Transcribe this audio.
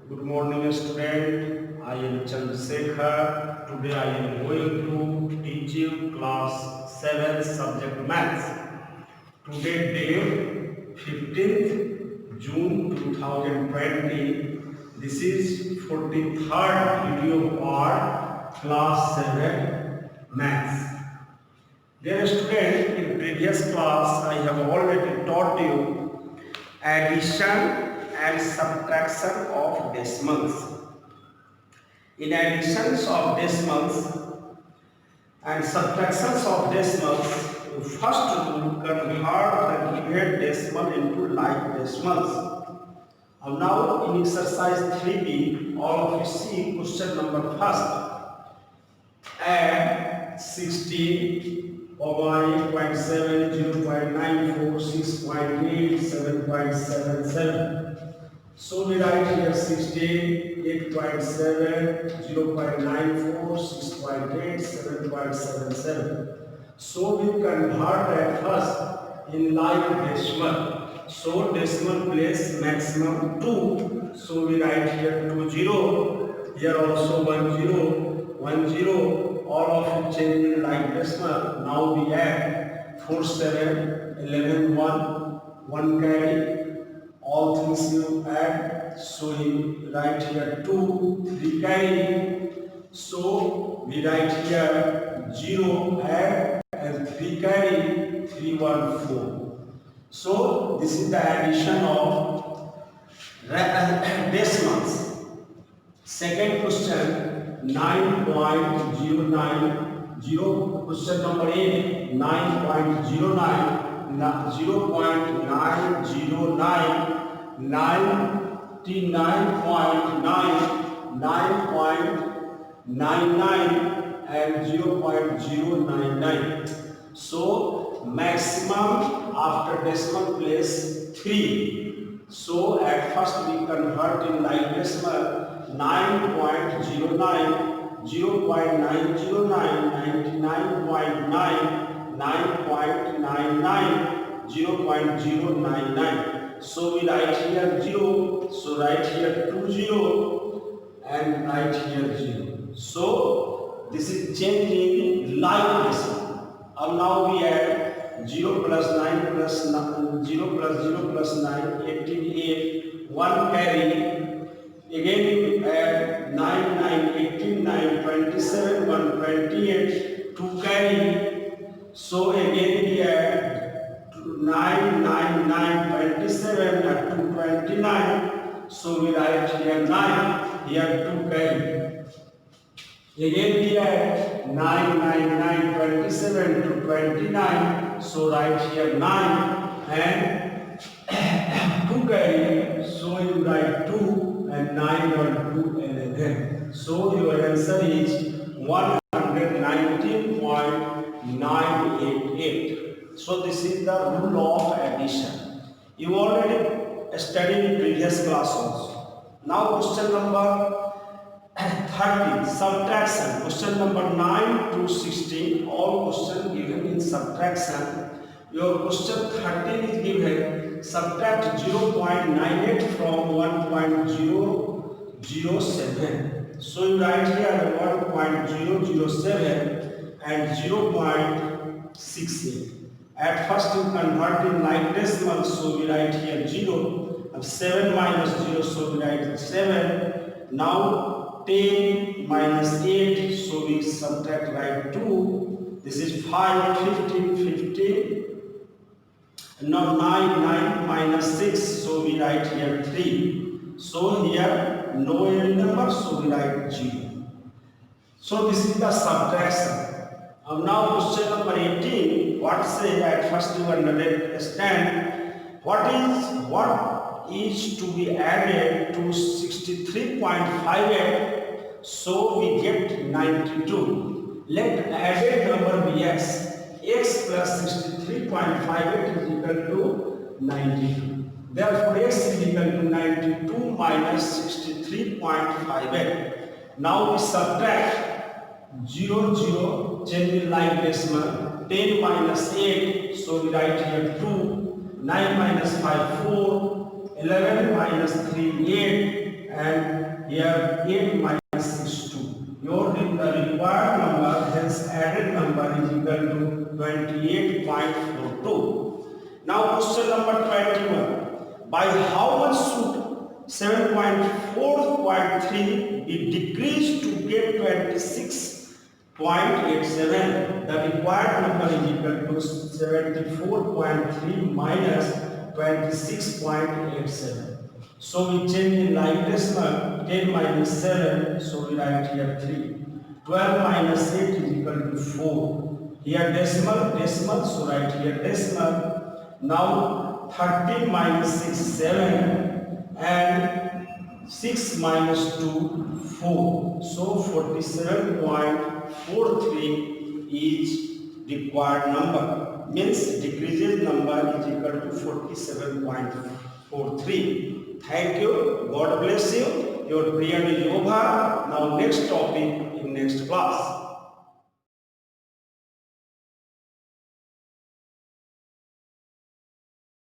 Good morning, student. I am Chandrasekhar. Today I am going to teach you class 7 subject maths. Today date 15th June 2020. This is 43rd video of our class 7 maths. Dear student, in previous class I have already taught you addition and subtraction of decimals. In additions of decimals and subtractions of decimals, you first convert the given decimal into like decimals. Now in exercise 3b, all of you see question number first. Add 16, 8.7, 0.94, 6.8, 7.77. So we write here 16, 8.7, 0.94, 6.8, 7.77. So we convert at first in like decimal. So decimal place maximum 2. So we write here 20. Here also 10, 10. All of it change in like decimal. Now we add 4, 7, 11, 1, 1 carry. All things you add, so you write here 2, 3 carry. So we write here 0 add and 3 carry, 3, 1, 4. So this is the addition of decimals. Second question, 9.090. Question number 8, 9.09. 0.909, 99.9, 9.99 and 0.099. So maximum after decimal place 3. So at first we convert in like decimal 9.09, 0.909, 99.9, 9.99, 0.099. So we write here 0. So write here 20 and write here 0. So this is changing like decimal. And now we add 0 plus 9 plus 9, 0 plus 0 plus 9, 18, 8, 1 carry. Again we add 9, 9, 18, 9, 27, 1, 28, 2 carry. So again we add 9, 9, 9, 27 and 2, 29. So we write here 9, here 2 carry. Again we add 9, 9, 9, 27 to 29. So write here 9 and 2 carry. So you write 2 and 9 or 2 11. So your answer is 119.988. So this is the rule of addition. You already studied in previous class also. Now question number 30, subtraction. Question number 9 to 16, all questions given in subtraction. Your question 13 is given, subtract 0.98 from 1.007. So you write here 1.007 and 0.68. At first you convert in like decimal, so we write here 0. And 7 minus 0, so we write 7. Now 10 minus 8, so we subtract like 2. This is 5, 15, 15. Now 9, 9 minus 6, so we write here 3. So here no any number, so we write 0. So this is the subtraction. Now question number 18, what say at first you understand what is to be added to 63.58, so we get 92. Let added number be x. X plus 63.58 is equal to 92. Therefore x is equal to 92 minus 63.58. Now we subtract 0, 0, change in like decimal, 10 minus 8, so we write here 2, 9 minus 5, 4, 11 minus 3, 8, and here 8 minus 6 2. Your the required number, hence added number is equal to 28.42. Now question number 21. By how much should 7.4.3 be decreased to get 26.87? The required number is equal to 74.3 minus 26.87. So we change the like decimal, 10 minus 7, so we write here 3. 12 minus 8 is equal to 4. Here decimal, so write here decimal. Now 13 minus 6, 7, and 6 minus 2, 4. So 47.43 is required number. Means decreases number is equal to 47.43. Thank you. God bless you. Your period is over. Now next topic in next class.